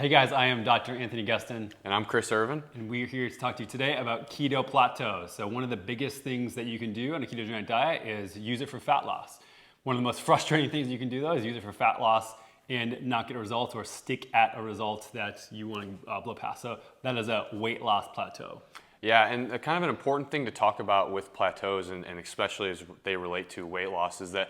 Hey guys, I am Dr. Anthony Gustin. And I'm Chris Irvin. And we're here to talk to you today about keto plateau. So one of the biggest things that you can do on a ketogenic diet is use it for fat loss. One of the most frustrating things you can do though is use it for fat loss and not get a result or stick at a result that you want to blow past. So that is a weight loss plateau. Yeah, and kind of an important thing to talk about with plateaus and especially as they relate to weight loss is that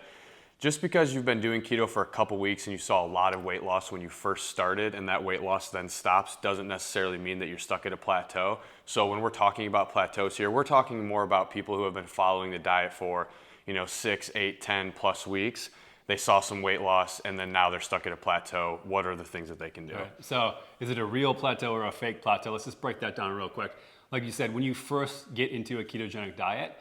just because you've been doing keto for a couple weeks and you saw a lot of weight loss when you first started and that weight loss then stops doesn't necessarily mean that you're stuck at a plateau. So when we're talking about plateaus here, we're talking more about people who have been following the diet for 6, 8, 10 plus weeks. They saw some weight loss and then now they're stuck at a plateau. What are the things that they can do? Right. So is it a real plateau or a fake plateau? Let's just break that down real quick. Like you said, when you first get into a ketogenic diet,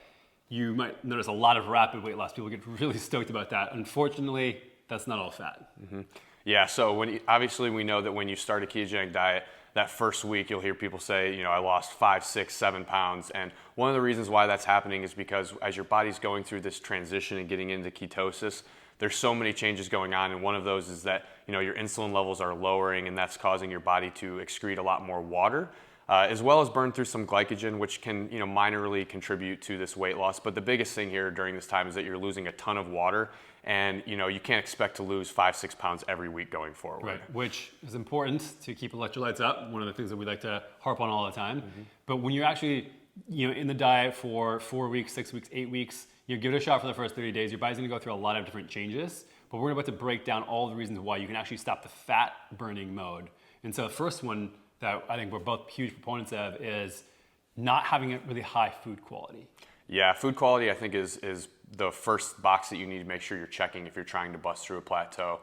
you might notice a lot of rapid weight loss. People get really stoked about that. Unfortunately, that's not all fat. Mm-hmm. Yeah, so obviously we know that when you start a ketogenic diet, that first week you'll hear people say, I lost 5, 6, 7 pounds. And one of the reasons why that's happening is because as your body's going through this transition and getting into ketosis, there's so many changes going on. And one of those is that, your insulin levels are lowering and that's causing your body to excrete a lot more water. As well as burn through some glycogen, which can minorly contribute to this weight loss. But the biggest thing here during this time is that you're losing a ton of water, and you can't expect to lose 5, 6 pounds every week going forward. Right, which is important to keep electrolytes up. One of the things that we like to harp on all the time. Mm-hmm. But when you're actually in the diet for 4 weeks, 6 weeks, 8 weeks, give it a shot for the first 30 days. Your body's going to go through a lot of different changes. But we're about to break down all the reasons why you can actually stop the fat burning mode. And so the first one that I think we're both huge proponents of is not having a really high food quality. Yeah, food quality I think is the first box that you need to make sure you're checking if you're trying to bust through a plateau.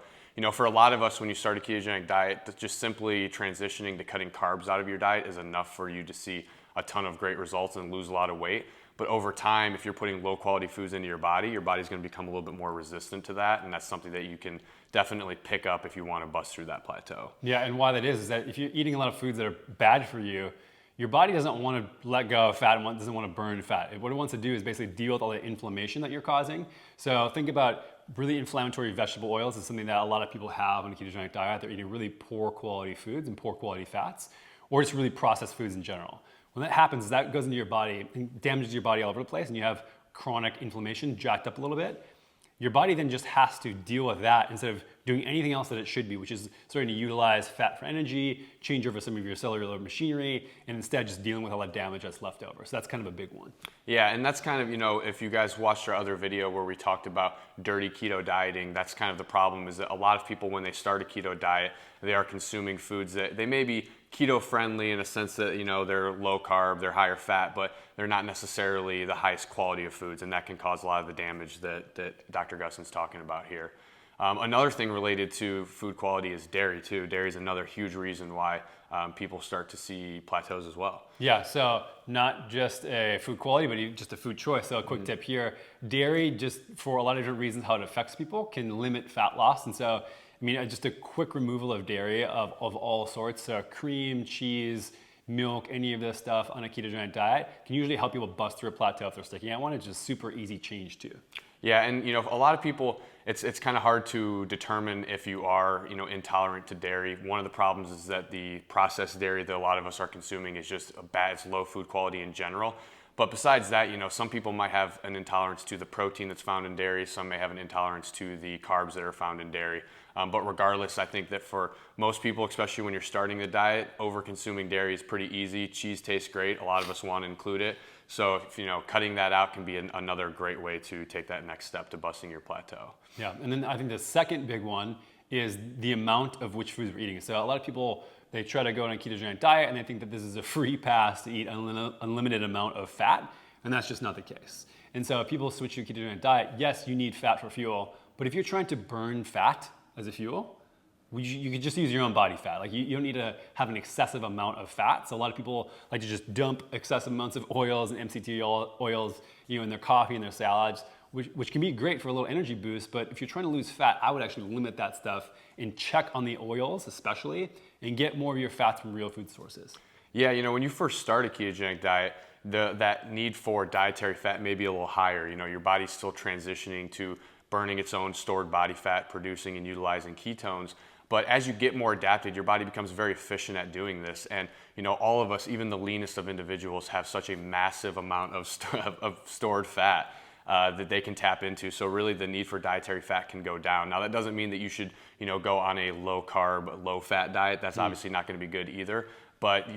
For a lot of us, when you start a ketogenic diet, just simply transitioning to cutting carbs out of your diet is enough for you to see a ton of great results and lose a lot of weight. But over time, if you're putting low quality foods into your body's going to become a little bit more resistant to that. And that's something that you can definitely pick up if you want to bust through that plateau. Yeah, and why that is that if you're eating a lot of foods that are bad for you, your body doesn't want to let go of fat and doesn't want to burn fat. What it wants to do is basically deal with all the inflammation that you're causing. So think about really inflammatory vegetable oils is something that a lot of people have on a ketogenic diet. They're eating really poor quality foods and poor quality fats, or just really processed foods in general. When that happens, that goes into your body and damages your body all over the place, and you have chronic inflammation jacked up a little bit. Your body then just has to deal with that instead of doing anything else that it should be, which is starting to utilize fat for energy, change over some of your cellular machinery, and instead just dealing with all that damage that's left over. So that's kind of a big one. Yeah, and that's kind of, if you guys watched our other video where we talked about dirty keto dieting, that's kind of the problem is that a lot of people, when they start a keto diet, they are consuming foods that they may be keto friendly in a sense that, they're low carb, they're higher fat, but they're not necessarily the highest quality of foods, and that can cause a lot of the damage that Dr. Gustin's talking about here. Another thing related to food quality is dairy too. Dairy is another huge reason why people start to see plateaus as well. Yeah, so not just a food quality, but just a food choice. So a quick tip here, dairy, just for a lot of different reasons how it affects people, can limit fat loss. And so, just a quick removal of dairy of all sorts, so cream, cheese, milk, any of this stuff on a ketogenic diet can usually help people bust through a plateau if they're sticking at one. It's just super easy change too. Yeah, and a lot of people, it's kind of hard to determine if you are intolerant to dairy. One of the problems is that the processed dairy that a lot of us are consuming is just it's low food quality in general. But besides that, some people might have an intolerance to the protein that's found in dairy. Some may have an intolerance to the carbs that are found in dairy. But regardless, I think that for most people, especially when you're starting the diet, over-consuming dairy is pretty easy. Cheese tastes great. A lot of us want to include it. So, cutting that out can be another great way to take that next step to busting your plateau. Yeah, and then I think the second big one is the amount of which foods we're eating. So a lot of people, they try to go on a ketogenic diet and they think that this is a free pass to eat unlimited amount of fat, and that's just not the case. And so if people switch to a ketogenic diet, yes, you need fat for fuel, but if you're trying to burn fat as a fuel, you can just use your own body fat. Like you don't need to have an excessive amount of fat. So a lot of people like to just dump excessive amounts of oils and MCT oils, in their coffee and their salads, which can be great for a little energy boost. But if you're trying to lose fat, I would actually limit that stuff and check on the oils especially, and get more of your fats from real food sources. Yeah, when you first start a ketogenic diet, that need for dietary fat may be a little higher. Your body's still transitioning to burning its own stored body fat, producing and utilizing ketones. But as you get more adapted, your body becomes very efficient at doing this. And all of us, even the leanest of individuals, have such a massive amount of stored fat that they can tap into. So really the need for dietary fat can go down. Now that doesn't mean that you should go on a low carb, low fat diet. That's obviously not going to be good either. But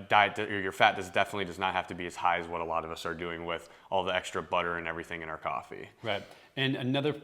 your fat definitely does not have to be as high as what a lot of us are doing with all the extra butter and everything in our coffee. Right. And another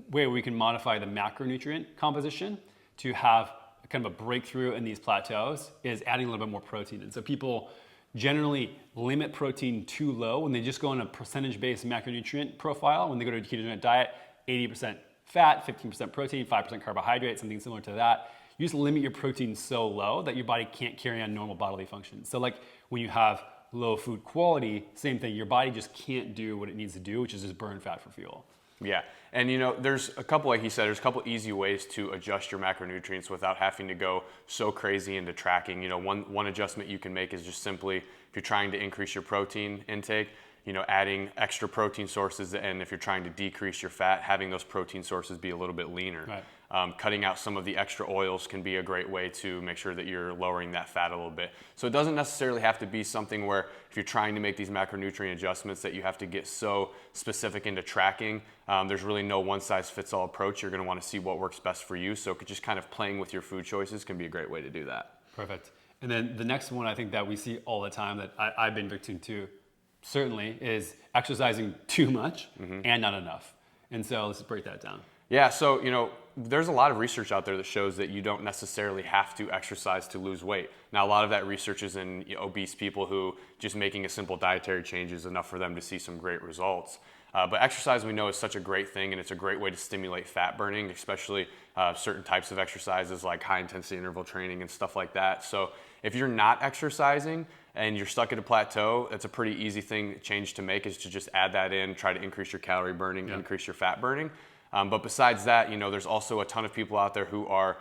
way we can modify the macronutrient composition to have kind of a breakthrough in these plateaus is adding a little bit more protein. And so people generally limit protein too low when they just go on a percentage-based macronutrient profile. When they go to a ketogenic diet, 80% fat, 15% protein, 5% carbohydrate, something similar to that. You just limit your protein so low that your body can't carry on normal bodily functions. So like when you have low food quality, same thing, your body just can't do what it needs to do, which is just burn fat for fuel. Yeah, and there's a couple, like he said, there's a couple easy ways to adjust your macronutrients without having to go so crazy into tracking. One adjustment you can make is just simply, if you're trying to increase your protein intake, adding extra protein sources, and if you're trying to decrease your fat, having those protein sources be a little bit leaner. Right. Cutting out some of the extra oils can be a great way to make sure that you're lowering that fat a little bit. So it doesn't necessarily have to be something where if you're trying to make these macronutrient adjustments that you have to get so specific into tracking. There's really no one-size-fits-all approach. You're going to want to see what works best for you. So just kind of playing with your food choices can be a great way to do that. Perfect. And then the next one I think that we see all the time that I've been victim to, certainly, is exercising too much and not enough. And so let's break that down. Yeah, so there's a lot of research out there that shows that you don't necessarily have to exercise to lose weight. Now, a lot of that research is in obese people who just making a simple dietary change is enough for them to see some great results. But exercise, we know, is such a great thing, and it's a great way to stimulate fat burning, especially certain types of exercises like high-intensity interval training and stuff like that. So if you're not exercising and you're stuck at a plateau, it's a pretty easy change to make, is to just add that in, try to increase your calorie burning, increase your fat burning. But besides that, there's also a ton of people out there who are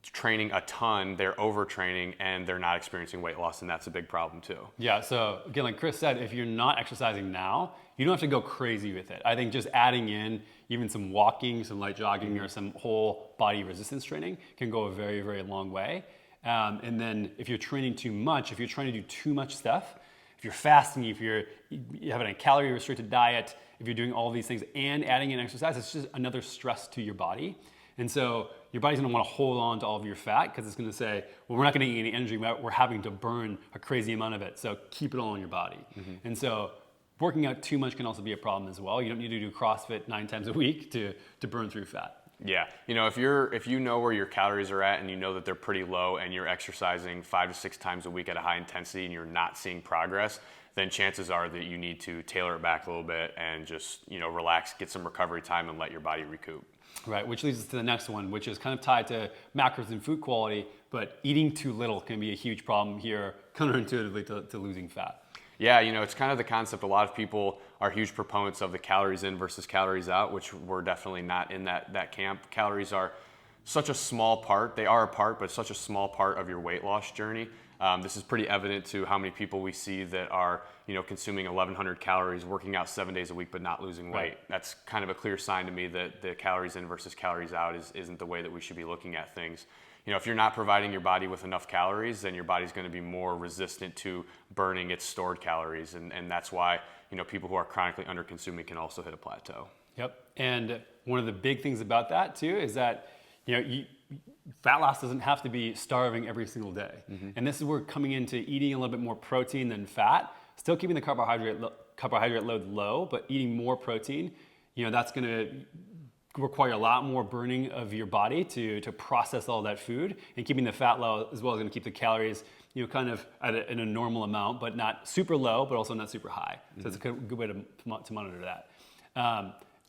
training a ton, they're overtraining, and they're not experiencing weight loss, and that's a big problem too. Yeah, so again, like Chris said, if you're not exercising now, you don't have to go crazy with it. I think just adding in even some walking, some light jogging, or some whole body resistance training can go a very, very long way. And then if you're training too much, if you're trying to do too much stuff, if you're fasting, if you're having a calorie restricted diet, if you're doing all these things and adding in exercise, it's just another stress to your body. And so your body's gonna wanna hold on to all of your fat because it's gonna say, well, we're not gonna eat any energy, we're having to burn a crazy amount of it, so keep it all in your body. And so working out too much can also be a problem as well. You don't need to do CrossFit 9 times a week to burn through fat. Yeah, if you know where your calories are at and you know that they're pretty low and you're exercising 5 to 6 times a week at a high intensity and you're not seeing progress, then chances are that you need to tailor it back a little bit and just, relax, get some recovery time and let your body recoup. Right, which leads us to the next one, which is kind of tied to macros and food quality, but eating too little can be a huge problem here, counterintuitively to losing fat. Yeah, it's kind of the concept. A lot of people are huge proponents of the calories in versus calories out, which we're definitely not in that camp. Calories are such a small part. They are a part, but such a small part of your weight loss journey. This is pretty evident to how many people we see that are, consuming 1,100 calories, working out 7 days a week, but not losing weight. Right. That's kind of a clear sign to me that the calories in versus calories out isn't the way that we should be looking at things. If you're not providing your body with enough calories, then your body's going to be more resistant to burning its stored calories. And that's why, people who are chronically under-consuming can also hit a plateau. Yep. And one of the big things about that too is that, fat loss doesn't have to be starving every single day. And this is where coming into eating a little bit more protein than fat, still keeping the carbohydrate load low, but eating more protein, that's going to require a lot more burning of your body to process all that food, and keeping the fat low as well is going to keep the calories kind of in a normal amount, but not super low, but also not super high. So it's a good way to monitor that.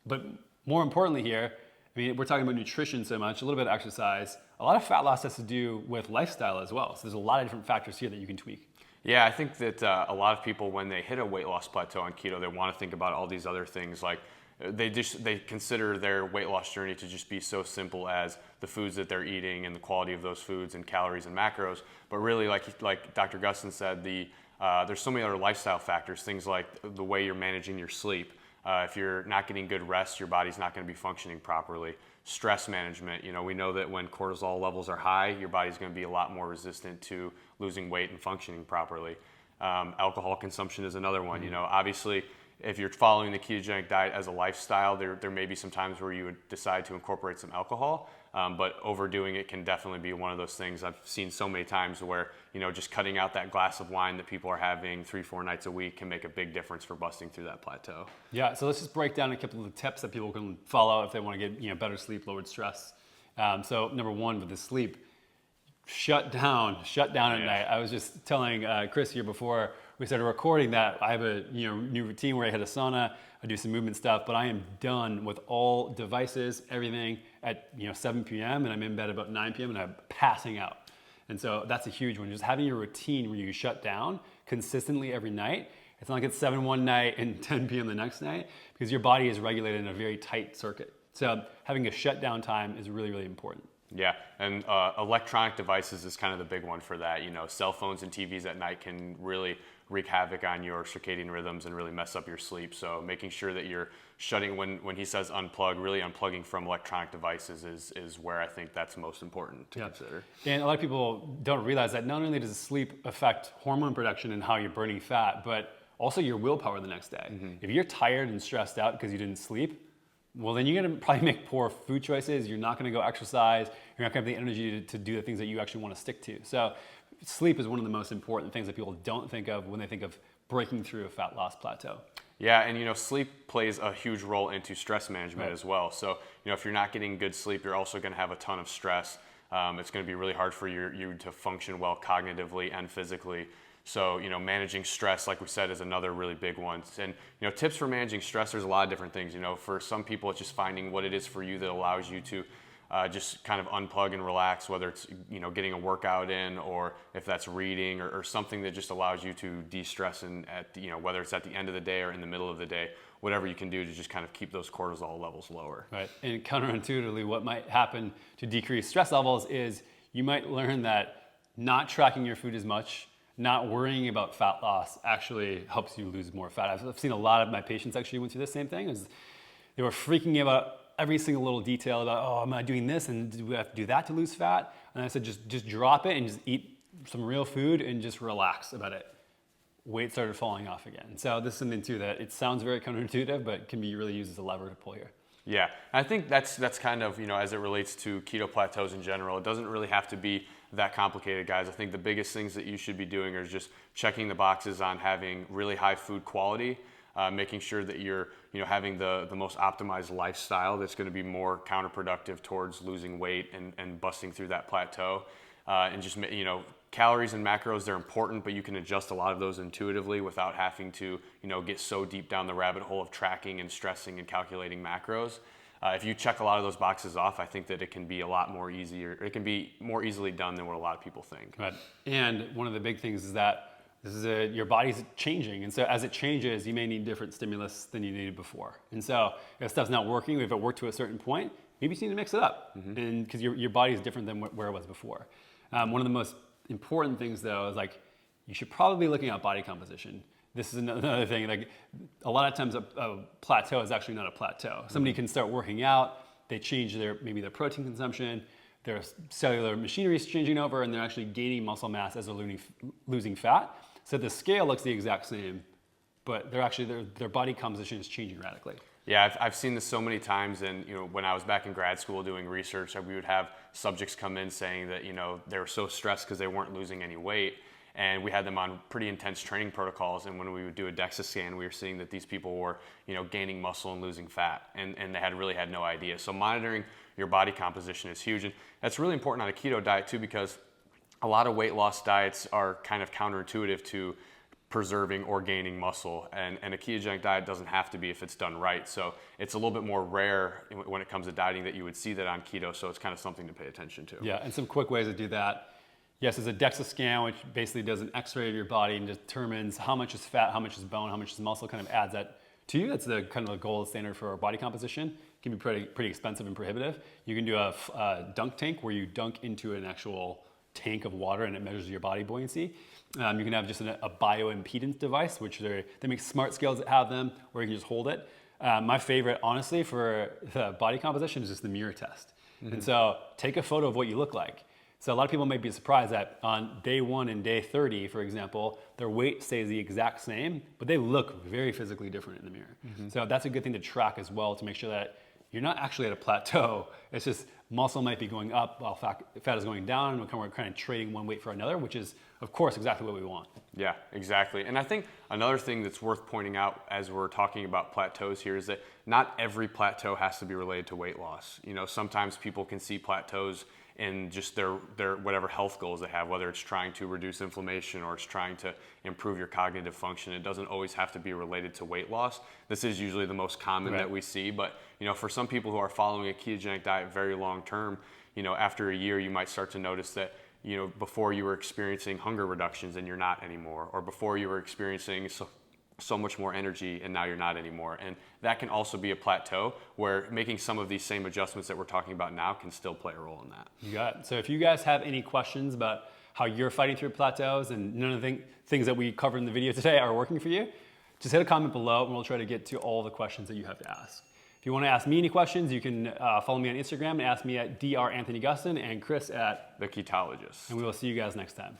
But more importantly here, we're talking about nutrition so much, a little bit of exercise. A lot of fat loss has to do with lifestyle as well. So there's a lot of different factors here that you can tweak. Yeah, I think that a lot of people, when they hit a weight loss plateau on keto, they want to think about all these other things. Like they consider their weight loss journey to just be so simple as the foods that they're eating and the quality of those foods and calories and macros. But really, like Dr. Gustin said, there's so many other lifestyle factors, things like the way you're managing your sleep. If you're not getting good rest, your body's not going to be functioning properly. stress management. We know that when cortisol levels are high, your body's going to be a lot more resistant to losing weight and functioning properly. Alcohol consumption is another one. Obviously, if you're following the ketogenic diet as a lifestyle, there may be some times where you would decide to incorporate some alcohol, but overdoing it can definitely be one of those things I've seen so many times where, just cutting out that glass of wine that people are having 3-4 nights a week can make a big difference for busting through that plateau. Yeah, so let's just break down a couple of the tips that people can follow if they want to get better sleep, lowered stress. So number one with the sleep, shut down at night. I was just telling Chris here before we started recording that I have a new routine where I hit a sauna, I do some movement stuff, but I am done with all devices, everything at 7 p.m. and I'm in bed about 9 p.m. and I'm passing out. And so that's a huge one. Just having your routine where you shut down consistently every night. It's not like it's 7 one night and 10 p.m. the next night, because your body is regulated in a very tight circuit. So having a shutdown time is really, really important. Yeah, and electronic devices is kind of the big one for that. Cell phones and TVs at night can really wreak havoc on your circadian rhythms and really mess up your sleep. So making sure that you're shutting, when he says unplug, really unplugging from electronic devices is where I think that's most important to consider. And a lot of people don't realize that not only does sleep affect hormone production and how you're burning fat, but also your willpower the next day. Mm-hmm. If you're tired and stressed out because you didn't sleep, well, then you're going to probably make poor food choices. You're not going to go exercise. You're not going to have the energy to do the things that you actually want to stick to. So sleep is one of the most important things that people don't think of when they think of breaking through a fat loss plateau. Yeah, and sleep plays a huge role into stress management as well. So if you're not getting good sleep, you're also going to have a ton of stress. It's going to be really hard for you to function well cognitively and physically. So, managing stress, like we said, is another really big one. And, tips for managing stress, there's a lot of different things. For some people, it's just finding what it is for you that allows you to just kind of unplug and relax, whether it's, getting a workout in, or if that's reading, or something that just allows you to de-stress, and whether it's at the end of the day or in the middle of the day, whatever you can do to just kind of keep those cortisol levels lower. Right. And counterintuitively, what might happen to decrease stress levels is you might learn that not tracking your food as much, not worrying about fat loss actually helps you lose more fat. I've seen a lot of my patients actually went through the same thing. They were freaking about every single little detail about, oh, am I doing this and do we have to do that to lose fat? And I said, just drop it and just eat some real food and just relax about it. Weight started falling off again. So this is something too that it sounds very counterintuitive, but can be really used as a lever to pull here. Yeah, I think that's kind of, as it relates to keto plateaus in general, it doesn't really have to be that complicated, guys. I think the biggest things that you should be doing are just checking the boxes on having really high food quality, making sure that you're having the most optimized lifestyle that's going to be more counterproductive towards losing weight and busting through that plateau, and just calories and macros, they're important, but you can adjust a lot of those intuitively without having to get so deep down the rabbit hole of tracking and stressing and calculating macros. If you check a lot of those boxes off, I think that it can be a lot more easier. It can be more easily done than what a lot of people think. Right. And one of the big things is that your body's changing. And so as it changes, you may need different stimulus than you needed before. And so if stuff's not working, if it worked to a certain point, maybe you need to mix it up. Mm-hmm. And because your body is different than where it was before. One of the most important things though is you should probably be looking at body composition. This is another thing, a lot of times a plateau is actually not a plateau. Somebody can start working out, they change maybe their protein consumption, their cellular machinery is changing over, and they're actually gaining muscle mass as they're losing fat. So the scale looks the exact same, but their body composition is changing radically. Yeah, I've seen this so many times, and when I was back in grad school doing research, we would have subjects come in saying that they were so stressed because they weren't losing any weight. And we had them on pretty intense training protocols, and when we would do a DEXA scan, we were seeing that these people were, gaining muscle and losing fat, and they really had no idea. So monitoring your body composition is huge, and that's really important on a keto diet too, because a lot of weight loss diets are kind of counterintuitive to preserving or gaining muscle, and a ketogenic diet doesn't have to be if it's done right. So it's a little bit more rare when it comes to dieting that you would see that on keto, so it's kind of something to pay attention to. Yeah, and some quick ways to do that. Yes, there's a DEXA scan, which basically does an x-ray of your body and determines how much is fat, how much is bone, how much is muscle, kind of adds that to you. That's the kind of the gold standard for body composition. It can be pretty expensive and prohibitive. You can do a dunk tank where you dunk into an actual tank of water and it measures your body buoyancy. You can have just a bioimpedance device, which they make smart scales that have them, or you can just hold it. My favorite, honestly, for the body composition is just the mirror test. And so take a photo of what you look like. So a lot of people may be surprised that on day 1 and day 30, for example, their weight stays the exact same, but they look very physically different in the mirror. So that's a good thing to track as well, to make sure that you're not actually at a plateau. It's just muscle might be going up while fat is going down, and we're kind of trading one weight for another, which is, of course, exactly what we want. Yeah, exactly. And I think another thing that's worth pointing out as we're talking about plateaus here is that not every plateau has to be related to weight loss. You know, sometimes people can see plateaus in just their whatever health goals they have, whether it's trying to reduce inflammation or it's trying to improve your cognitive function. It doesn't always have to be related to weight loss. This is usually the most common that we see, but you know, for some people who are following a ketogenic diet very long term, you know, after a year you might start to notice that, you know, before you were experiencing hunger reductions and you're not anymore, or before you were experiencing so much more energy and now you're not anymore. And that can also be a plateau where making some of these same adjustments that we're talking about now can still play a role in that. You got it. So if you guys have any questions about how you're fighting through plateaus and none of the things that we covered in the video today are working for you, just hit a comment below and we'll try to get to all the questions that you have to ask. If you want to ask me any questions, you can follow me on Instagram and ask me at Dr. Anthony Gustin and Chris at The Ketologist. And we will see you guys next time.